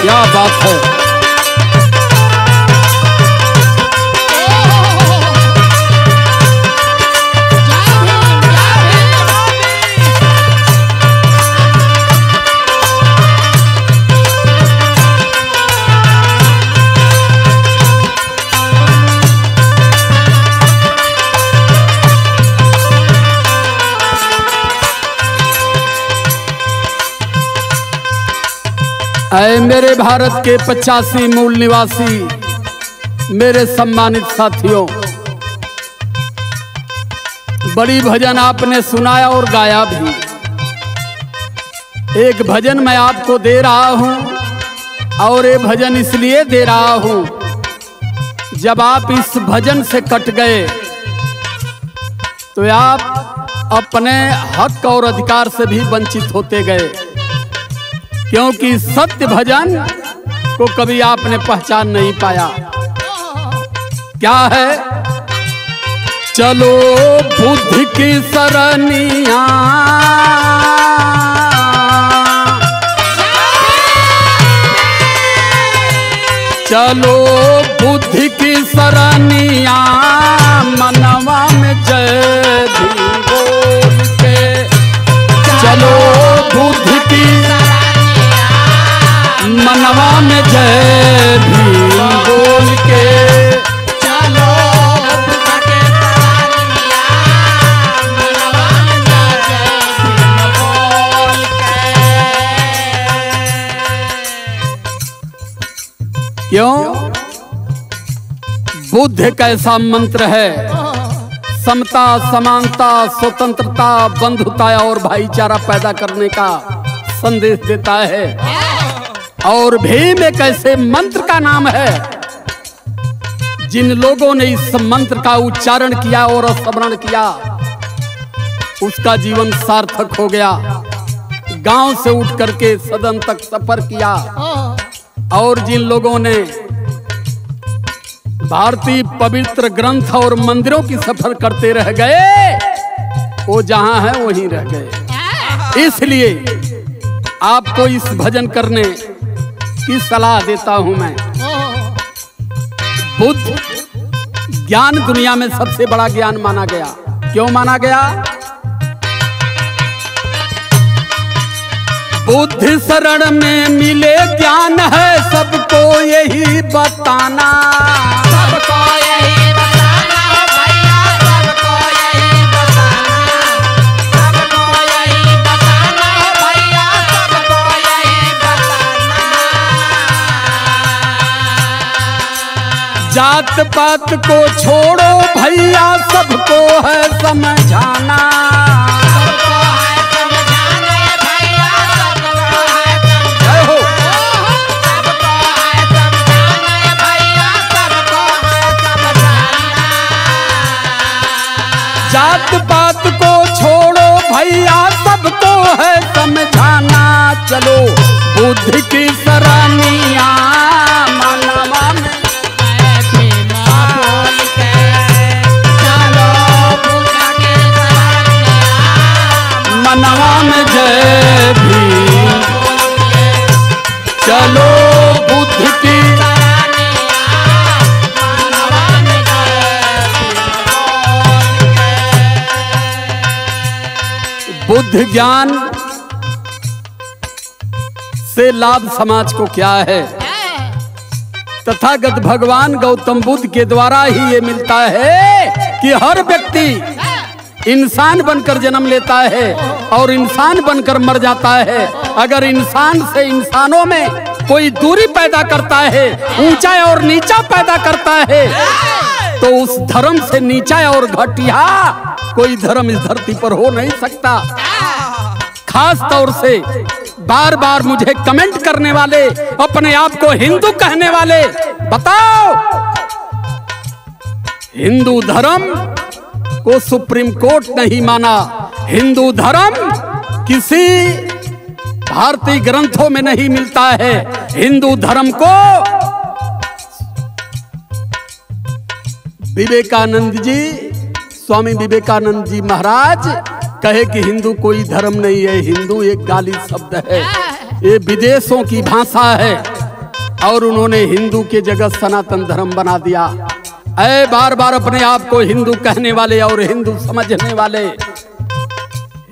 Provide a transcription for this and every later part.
क्या बात है। ऐ मेरे भारत के 85 मूल निवासी मेरे सम्मानित साथियों, बड़ी भजन आपने सुनाया और गाया भी। एक भजन मैं आपको दे रहा हूं और ये भजन इसलिए दे रहा हूं, जब आप इस भजन से कट गए तो आप अपने हक और अधिकार से भी वंचित होते गए, क्योंकि सत्य भजन को कभी आपने पहचान नहीं पाया। क्या है? चलो बुद्धि की सरनिया, चलो बुद्धि की सरनिया, मनवा में जय भीम बोल के, चलो बुद्धि की मनवा में जय भीम बोल के, चलो बुद्ध के सरनिया, मनवा में जय भीम बोल के। क्यों? बुद्ध एक ऐसा मंत्र है, समता, समानता, स्वतंत्रता, बंधुता और भाईचारा पैदा करने का संदेश देता है। और भीम एक ऐसे मंत्र का नाम है, जिन लोगों ने इस मंत्र का उच्चारण किया और स्मरण किया, उसका जीवन सार्थक हो गया। गांव से उठ करके सदन तक सफर किया। और जिन लोगों ने भारतीय पवित्र ग्रंथ और मंदिरों की सफर करते रह गए, वो जहां है वहीं रह गए। इसलिए आपको इस भजन करने की सलाह देता हूं मैं। बुद्ध ज्ञान दुनिया में सबसे बड़ा ज्ञान माना गया। क्यों माना गया? बुद्धि शरण में मिले ज्ञान है, सबको यही बताना, सबको यही बताना भैया, सबको यही बताना, सबको यही बताना भैया, सबको यही बताना। जात पात को छोड़ो भैया, सबको है समझाना, सबको है समझाना भैया, सबको है जय हो। सबको है समझाना भैया, सबको है समझाना। जात पात को छोड़ो भैया, सबको है समझाना, चलो बुद्धि की सरनिया, मनवा में जय भीम बोल के, चलो बुद्ध के सरनिया, मनवा में जय भीम, चलो बुद्ध की सरनिया, मनवा में जय भीम बोल के। बुद्ध ज्ञान से लाभ समाज को क्या है? तथागत भगवान गौतम बुद्ध के द्वारा ही ये मिलता है कि हर व्यक्ति इंसान बनकर जन्म लेता है और इंसान बनकर मर जाता है। अगर इंसान से इंसानों में कोई दूरी पैदा करता है, ऊंचा और नीचा पैदा करता है, तो उस धर्म से नीचा और घटिया कोई धर्म इस धरती पर हो नहीं सकता। खास तौर से बार बार मुझे कमेंट करने वाले, अपने आप को हिंदू कहने वाले, बताओ हिंदू धर्म को सुप्रीम कोर्ट नहीं माना, हिंदू धर्म किसी भारतीय ग्रंथों में नहीं मिलता है। हिंदू धर्म को विवेकानंद जी, स्वामी विवेकानंद जी महाराज कहे कि हिंदू कोई धर्म नहीं है, हिंदू एक गाली शब्द है, ये विदेशों की भाषा है। और उन्होंने हिंदू की जगह सनातन धर्म बना दिया। ऐ बार बार अपने आप को हिंदू कहने वाले और हिंदू समझने वाले,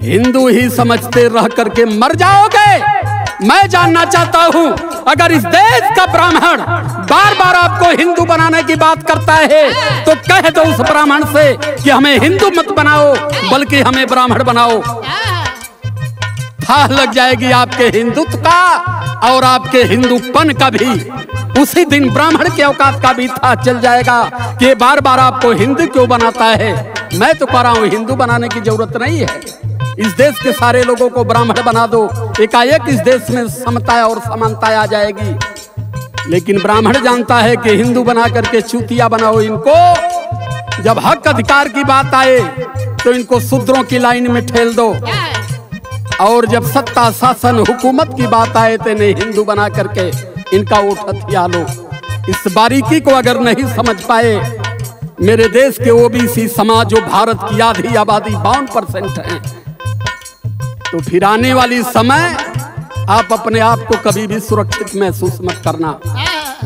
हिंदू ही समझते रह करके मर जाओगे। मैं जानना चाहता हूं, अगर इस देश का ब्राह्मण बार बार आपको हिंदू बनाने की बात करता है तो कह दो उस ब्राह्मण से कि हमें हिंदू मत बनाओ बल्कि हमें ब्राह्मण बनाओ। था लग जाएगी आपके हिंदुत्व का और आपके हिंदूपन का भी। उसी दिन ब्राह्मण के औकात का भी था चल जाएगा कि बार बार आपको हिंदू क्यों बनाता है। मैं तो कह रहा हूं हिंदू बनाने की जरूरत नहीं है। इस देश के सारे लोगों को ब्राह्मण बना दो, एकाएक इस देश में समता और समानता आ जाएगी। लेकिन ब्राह्मण जानता है कि हिंदू बना करके चूतिया बनाओ इनको। जब हक अधिकार की बात आए तो इनको शूद्रों की लाइन में ठेल दो, और जब सत्ता शासन हुकूमत की बात आए तो इन्हें हिंदू बना करके इनका वोट हथिया लो। इस बारीकी को अगर नहीं समझ पाए मेरे देश के ओबीसी समाज, जो भारत की आधी आबादी 52% है, तो फिर आने वाली समय आप अपने आप को कभी भी सुरक्षित महसूस मत करना।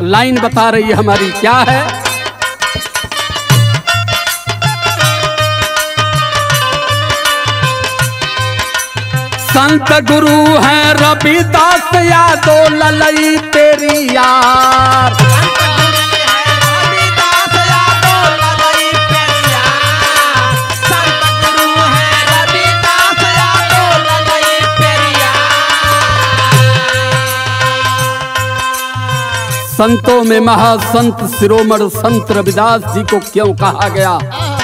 लाइन बता रही है हमारी क्या है। संत गुरु है रविदास यादव ललई तेरी यार। संतों में महासंत शिरोमणि संत रविदास जी को क्यों कहा गया?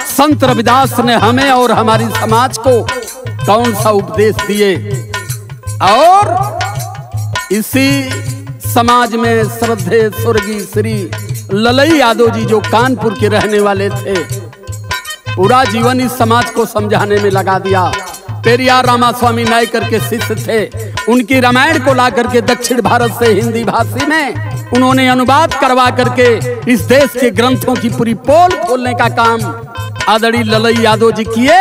संत रविदास ने हमें और हमारी समाज को कौन सा उपदेश दिए? और इसी समाज में श्रद्धेय स्वर्गीय श्री ललई यादव जी जो कानपुर के रहने वाले थे, पूरा जीवन इस समाज को समझाने में लगा दिया। पेरियार रामास्वामी नायकर के शिष्य थे, उनकी रामायण को ला करके दक्षिण भारत से हिंदी भाषी में उन्होंने अनुवाद करवा करके इस देश के ग्रंथों की पूरी पोल खोलने का काम आदरणीय ललई यादव जी किए।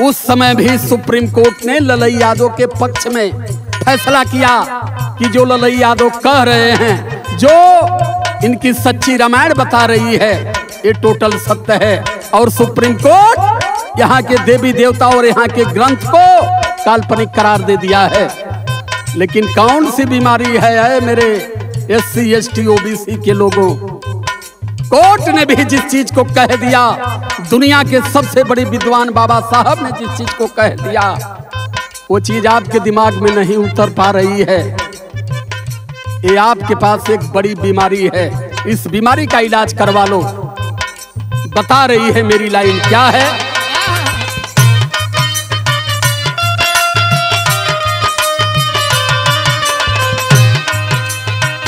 उस समय भी सुप्रीम कोर्ट ने ललई यादव के पक्ष में फैसला किया कि जो ललई यादव कह रहे हैं, जो इनकी सच्ची रामायण बता रही है, ये टोटल सत्य है। और सुप्रीम कोर्ट यहाँ के देवी देवता और यहाँ के ग्रंथ को काल्पनिक करार दे दिया है। लेकिन कौन सी बीमारी है मेरे SC ST OBC के लोगों? कोर्ट ने भी जिस चीज को कह दिया, दुनिया के सबसे बड़े विद्वान बाबा साहब ने जिस चीज को कह दिया, वो चीज आपके दिमाग में नहीं उतर पा रही है। ये आपके पास एक बड़ी बीमारी है, इस बीमारी का इलाज करवा लो। बता रही है मेरी लाइन क्या है।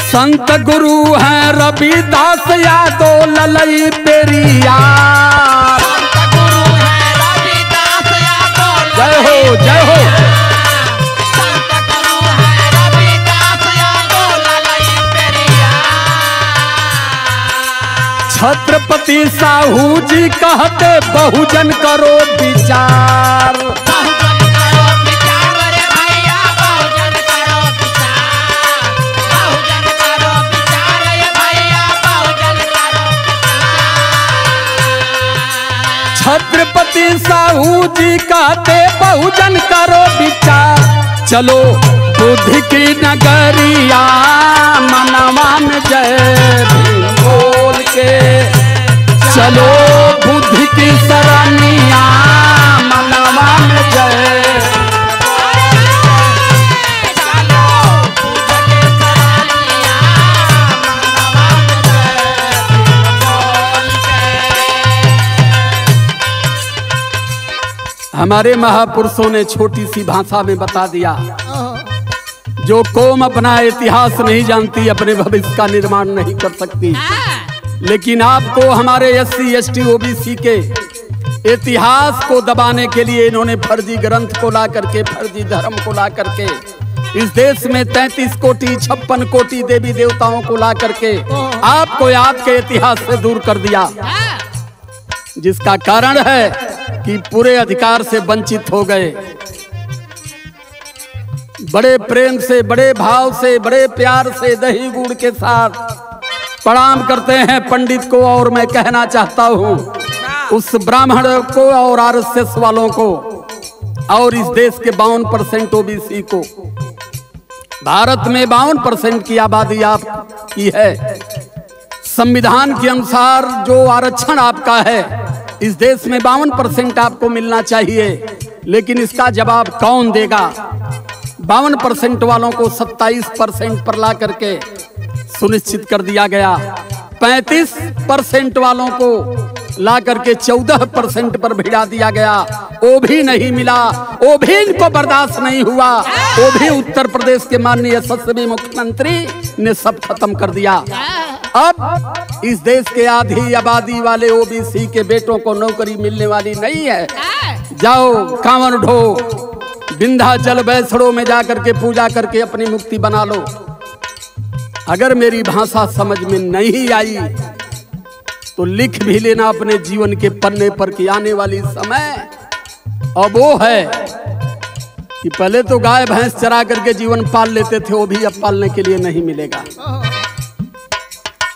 संत गुरु है रविदास यादव ललई तेरी यार। संत गुरु है रविदास यादव जय हो जय हो। संत गुरु है रविदास यादव ललई तेरी यार। छत्रपति साहू जी कहते बहुजन करो विचार। बहुजन करो विचार रे भैया, बहुजन करो विचार। बहुजन करो विचार रे भैया, बहुजन करो विचार। छत्रपति साहू जी कहते बहुजन करो विचार। चलो बुद्धि की नगरिया मनवा में जय भीम बोल के, चलो बुद्धि की सरनिया मनवा में जय। हमारे महापुरुषों ने छोटी सी भाषा में बता दिया, जो कौम अपना इतिहास नहीं जानती अपने भविष्य का निर्माण नहीं कर सकती। लेकिन आपको हमारे SC ST OBC के इतिहास को दबाने के लिए इन्होंने फर्जी ग्रंथ को ला करके, फर्जी धर्म को ला करके इस देश में 33 कोटि 56 कोटि देवी देवताओं को ला करके आपको आपके इतिहास से दूर कर दिया, जिसका कारण है कि पूरे अधिकार से वंचित हो गए। बड़े प्रेम से, बड़े भाव से, बड़े प्यार से दही गुड़ के साथ प्रणाम करते हैं पंडित को। और मैं कहना चाहता हूँ उस ब्राह्मण को और आरएसएस वालों को और इस देश के 52% ओबीसी को। भारत में 52% की आबादी आपकी है। संविधान के अनुसार जो आरक्षण आपका है इस देश में 52% आपको मिलना चाहिए, लेकिन इसका जवाब कौन देगा? 52% वालों को 27% पर ला करके सुनिश्चित कर दिया गया। 35% वालों को ला करके 14% पर भिड़ा दिया गया। वो भी नहीं मिला, वो भी इनको बर्दाश्त नहीं हुआ। वो भी उत्तर प्रदेश के माननीय यशस्वी मुख्यमंत्री ने सब खत्म कर दिया। अब इस देश के आधी आबादी वाले ओबीसी के बेटों को नौकरी मिलने वाली नहीं है। जाओ कांवर उठो, विंध्याचल वैष्णो में जाकर के पूजा करके अपनी मुक्ति बना लो। अगर मेरी भाषा समझ में नहीं आई तो लिख भी लेना अपने जीवन के पन्ने पर कि आने वाली समय अब वो है कि पहले तो गाय भैंस चरा करके जीवन पाल लेते थे, वो भी अब पालने के लिए नहीं मिलेगा।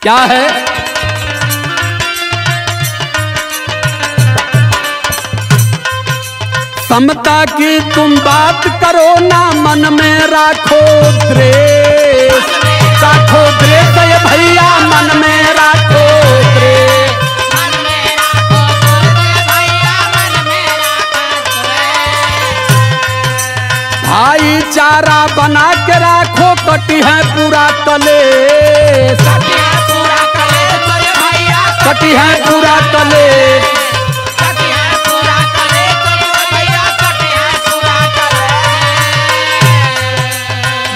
क्या है? समता की तुम बात करो ना, मन में राखो द्वेष, राखो द्वेष ये भैया मन में राखो द्वेष, मन में राखो द्वेष भैया मन में राखो द्वेष। भाईचारा बना के राखो, कटी है पूरा कलेश, कटी है पूरा कलेश रे भैया, कटी है पूरा कलेश। कटी है पूरा कलेश रे भैया, कटी है पूरा कलेश।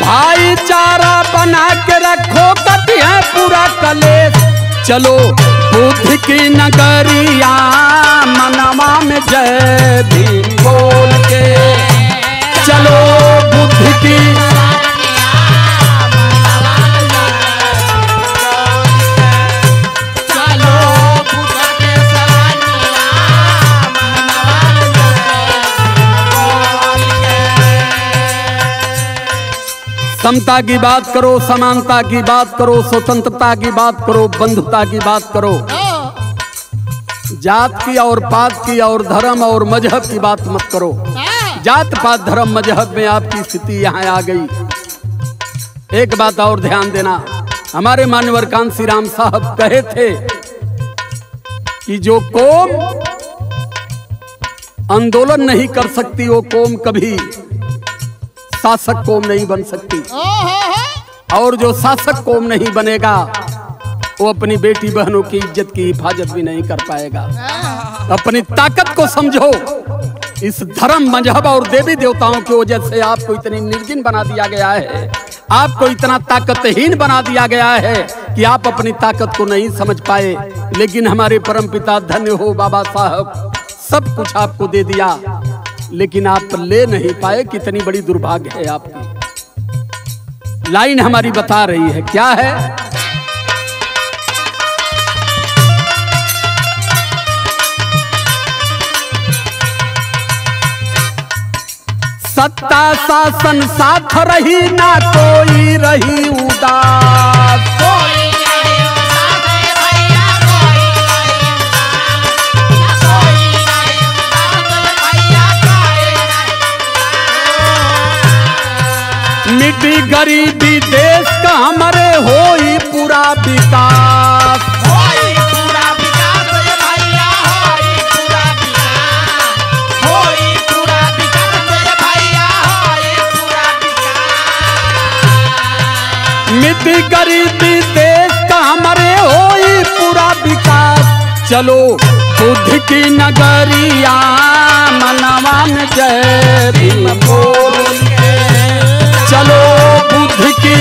भाईचारा बना के रखो, कटी है पूरा कलेश। चलो बुद्ध की नगरिया, मनवा में जय भीम बोल के चलो बुद्ध की। समता की बात करो, समानता की बात करो, स्वतंत्रता की बात करो, बंधुता की बात करो। जात की और पात की और धर्म और मजहब की बात मत करो। जात पात धर्म मजहब में आपकी स्थिति यहाँ आ गई। एक बात और ध्यान देना, हमारे मान्यवर कांसी राम साहब कहे थे कि जो कौम आंदोलन नहीं कर सकती वो कौम कभी शासक कौम नहीं बन सकती, और जो शासक कौम नहीं बनेगा वो अपनी बेटी बहनों की इज्जत की हिफाजत भी नहीं कर पाएगा। अपनी ताकत को समझो। इस धर्म मजहब और देवी देवताओं की वजह से आपको इतनी निर्जीन बना दिया गया है, आपको इतना ताकतहीन बना दिया गया है कि आप अपनी ताकत को नहीं समझ पाए। लेकिन हमारे परमपिता धन्य हो बाबा साहब, सब कुछ आपको दे दिया लेकिन आप ले नहीं पाए। कितनी बड़ी दुर्भाग्य है आपकी। लाइन हमारी बता रही है, क्या है? सत्ता शासन साथ रही ना कोई रही उदास, कोई रही उदास रे भैया, कोई रही उदास, कोई रही उदास रे भैया, कोई रही उदास। मिट्टी गरीबी देश का हमारे होई पूरा विकास, होई पूरा विकास रे भैया, होई पूरा विकास, होई पूरा विकास रे भैया, होई पूरा विकास। मिट्टी गरीबी देश का हमारे होई पूरा विकास। चलो बुद्ध की नगरिया, मनवा में जय भीम बोल के चलो बुद्ध की।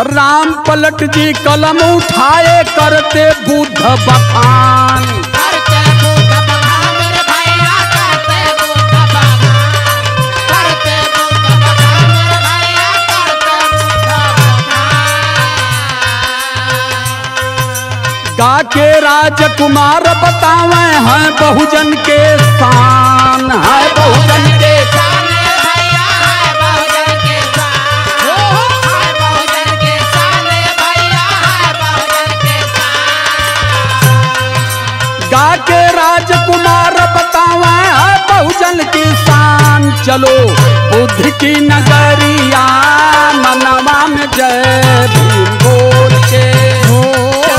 राम पलट जी कलम उठाए करते बुद्ध बखान, करते बुद्ध बखान रे भैया, करते बुद्ध बखान, करते बुद्ध बखान रे गा के राजकुमार बतावे हैं बहुजन के शान, है बहुजन के शान भैया है बहुजन के शान, है बहुजन के शान भैया है बहुजन के शान। गा के राजकुमार बतावे हैं बहुजन की शान। चलो बुद्ध की नगरिया मनवा में जय भीम बोल के,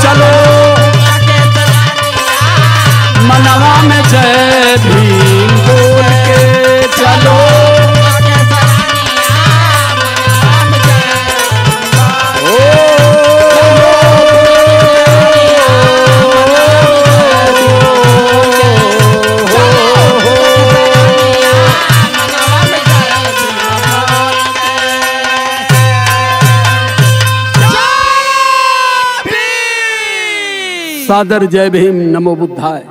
चलो मनवा में जय भीम बोल के चलो। सादर जय भीम, नमो बुद्धाय।